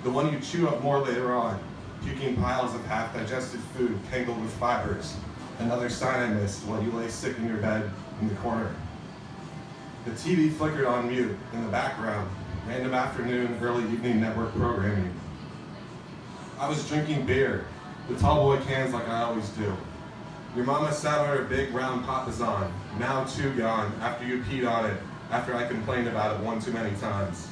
the one you chew up more later on, puking piles of half-digested food tangled with fibers, another sign I missed while you lay sick in your bed in the corner. The TV flickered on mute in the background, random afternoon, early evening network programming. I was drinking beer, the tall boy cans like I always do. Your mama sat on her big round Papazon, now too gone after you peed on it, after I complained about it one too many times.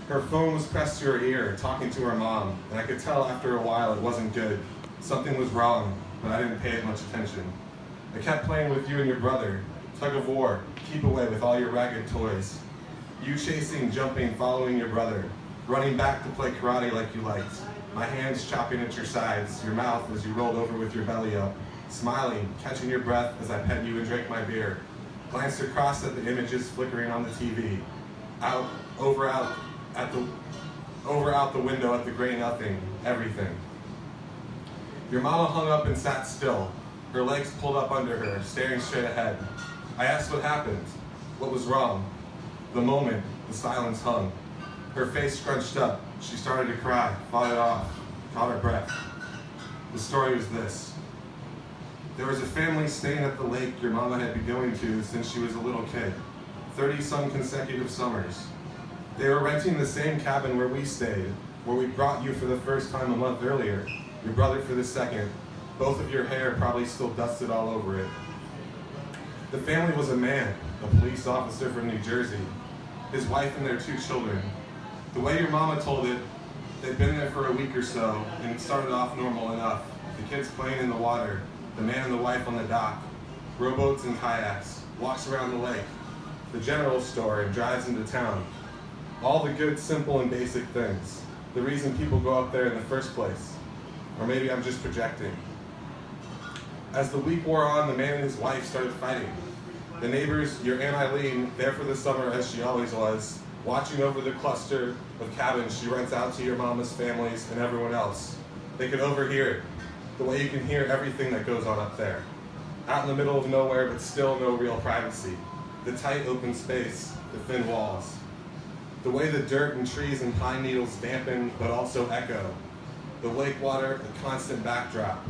Her phone was pressed to her ear, talking to her mom, and I could tell after a while it wasn't good. Something was wrong, but I didn't pay it much attention. I kept playing with you and your brother, tug of war, keep away with all your ragged toys. You chasing, jumping, following your brother, running back to play karate like you liked. My hands chopping at your sides, your mouth as you rolled over with your belly up, smiling, catching your breath as I pet you and drank my beer. Glanced across at the images flickering on the TV, over out the window at the gray nothing, everything. Your mama hung up and sat still, her legs pulled up under her, staring straight ahead. I asked what happened, what was wrong. The moment, the silence hung. Her face scrunched up, she started to cry, fought it off, caught her breath. The story was this. There was a family staying at the lake your mama had been going to since she was a little kid, 30-some consecutive summers. They were renting the same cabin where we stayed, where we brought you for the first time a month earlier, your brother for the second, both of your hair probably still dusted all over it. The family was a man, a police officer from New Jersey, his wife and their 2 children. The way your mama told it, they'd been there for a week or so, and it started off normal enough. The kids playing in the water, the man and the wife on the dock, rowboats and kayaks, walks around the lake, the general store and drives into town. All the good, simple, and basic things. The reason people go up there in the first place. Or maybe I'm just projecting. As the week wore on, the man and his wife started fighting. The neighbors, your Aunt Eileen, there for the summer as she always was, watching over the cluster of cabins she rents out to your mama's families and everyone else. They could overhear it, the way you can hear everything that goes on up there. Out in the middle of nowhere, but still no real privacy. The tight open space, the thin walls. The way the dirt and trees and pine needles dampen, but also echo. The lake water, a constant backdrop.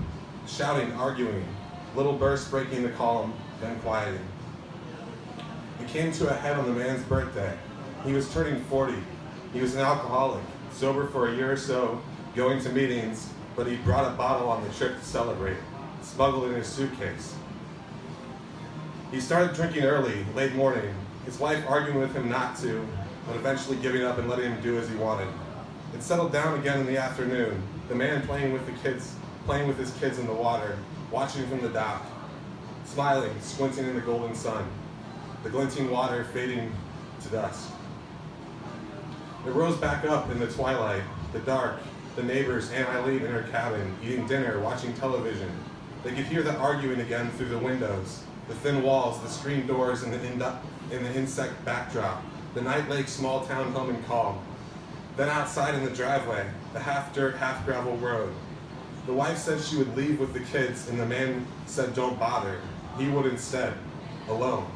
Shouting, arguing, little bursts breaking the calm, then quieting. It came to a head on the man's birthday. He was turning 40. He was an alcoholic, sober for a year or so, going to meetings, but he brought a bottle on the trip to celebrate, smuggled in his suitcase. He started drinking early, late morning, his wife arguing with him not to, but eventually giving up and letting him do as he wanted. It settled down again in the afternoon, the man playing with his kids in the water, watching from the dock, smiling, squinting in the golden sun, the glinting water fading to dusk. It rose back up in the twilight, the dark, the neighbors, Aunt Eileen in her cabin, eating dinner, watching television. They could hear the arguing again through the windows, the thin walls, the screen doors, and the insect backdrop, the night lake small town home and calm. Then outside in the driveway, the half-dirt, half-gravel road. The wife said she would leave with the kids, and the man said don't bother. He would instead, alone.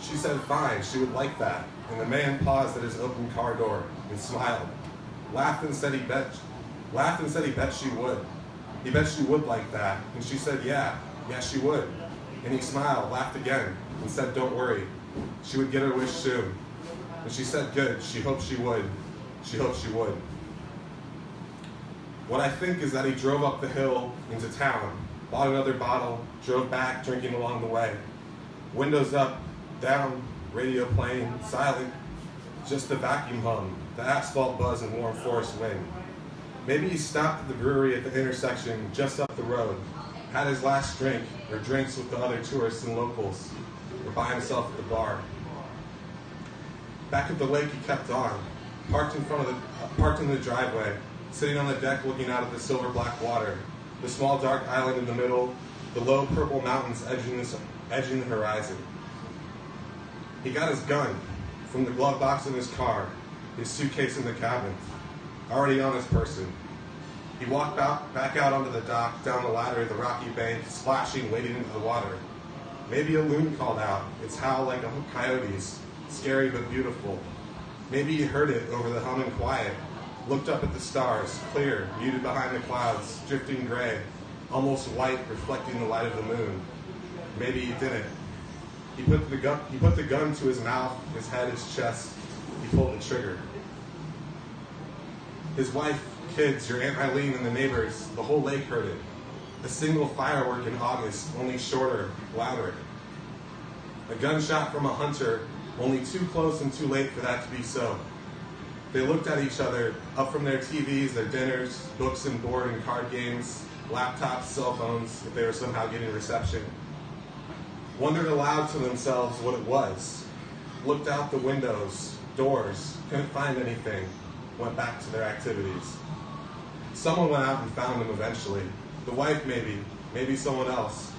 She said fine, she would like that, and the man paused at his open car door and smiled, laughed and said he bet she would. He bet she would like that, and she said yeah she would. And he smiled, laughed again, and said don't worry, she would get her wish soon. And she said good, she hoped she would. She hoped she would. What I think is that he drove up the hill into town, bought another bottle, drove back, drinking along the way. Windows up, down, radio playing, silent, just the vacuum hum, the asphalt buzz and warm forest wind. Maybe he stopped at the brewery at the intersection just up the road, had his last drink or drinks with the other tourists and locals, or by himself at the bar. Back at the lake he kept on, parked in the driveway, sitting on the deck looking out at the silver-black water, the small dark island in the middle, the low purple mountains edging the horizon. He got his gun from the glove box in his car, his suitcase in the cabin, already on his person. He walked back out onto the dock, down the ladder of the rocky bank, splashing, wading into the water. Maybe a loon called out, its howl like a coyote's, scary but beautiful. Maybe he heard it over the hum and quiet. looked up at the stars, clear, muted behind the clouds, drifting gray, almost white, reflecting the light of the moon. Maybe he didn't. He put the gun to his mouth, his head, his chest. He pulled the trigger. His wife, kids, your Aunt Eileen and the neighbors, the whole lake heard it. A single firework in August, only shorter, louder. A gunshot from a hunter, only too close and too late for that to be so. They looked at each other, up from their TVs, their dinners, books and board and card games, laptops, cell phones, if they were somehow getting reception. Wondered aloud to themselves what it was. Looked out the windows, doors, couldn't find anything, went back to their activities. Someone went out and found him eventually. The wife maybe someone else.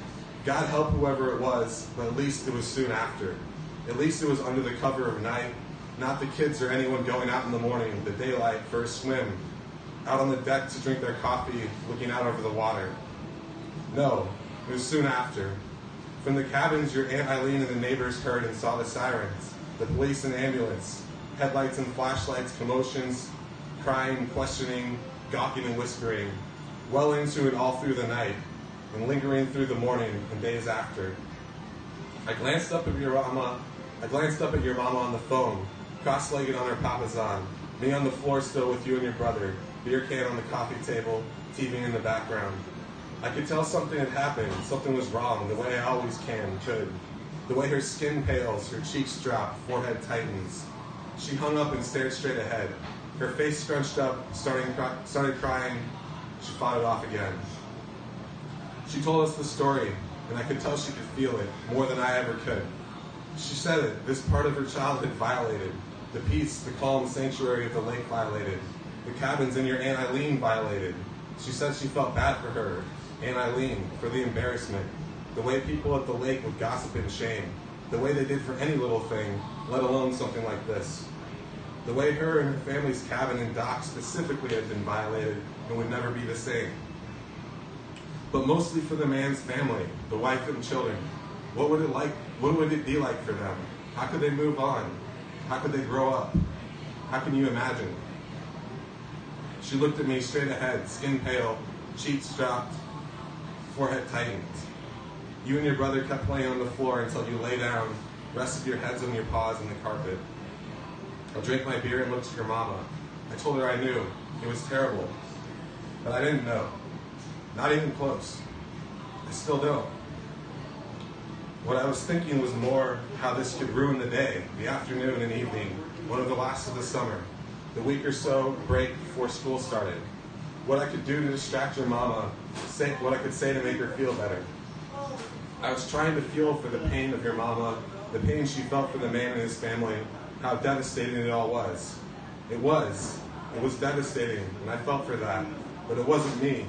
God help whoever it was, but at least it was soon after. At least it was under the cover of night, not the kids or anyone going out in the morning, the daylight, for a swim, out on the deck to drink their coffee, looking out over the water. No, it was soon after. From the cabins, your Aunt Eileen and the neighbors heard and saw the sirens, the police and ambulance, headlights and flashlights, commotions, crying, questioning, gawking and whispering, well into and all through the night, and lingering through the morning and days after. I glanced up at your mama on the phone, cross-legged on her papasan, me on the floor still with you and your brother, beer can on the coffee table, TV in the background. I could tell something had happened, something was wrong, the way I always could. The way her skin pales, her cheeks drop, forehead tightens. She hung up and stared straight ahead. Her face scrunched up, started crying. She fought it off again. She told us the story, and I could tell she could feel it, more than I ever could. She said it, this part of her childhood violated. The peace, the calm sanctuary of the lake violated. The cabins in your Aunt Eileen violated. She said she felt bad for her, Aunt Eileen, for the embarrassment. The way people at the lake would gossip and shame. The way they did for any little thing, let alone something like this. The way her and her family's cabin and dock specifically had been violated and would never be the same. But mostly for the man's family, the wife and children. What would it be like for them? How could they move on? How could they grow up? How can you imagine? She looked at me straight ahead, skin pale, cheeks dropped, forehead tightened. You and your brother kept playing on the floor until you lay down, rested your heads on your paws in the carpet. I drank my beer and looked at your mama. I told her I knew. It was terrible. But I didn't know. Not even close. I still don't. What I was thinking was more how this could ruin the day, the afternoon and evening, one of the last of the summer, the week or so break before school started. What I could do to distract your mama, what I could say to make her feel better. I was trying to feel for the pain of your mama, the pain she felt for the man and his family, how devastating it all was. It was devastating, and I felt for that, but it wasn't me.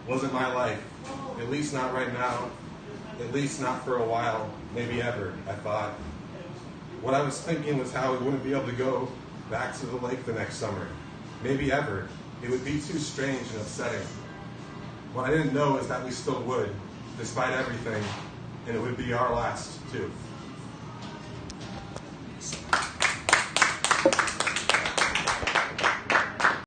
It wasn't my life, at least not right now, at least not for a while, maybe ever, I thought. What I was thinking was how we wouldn't be able to go back to the lake the next summer, maybe ever. It would be too strange and upsetting. What I didn't know is that we still would, despite everything, and it would be our last, too.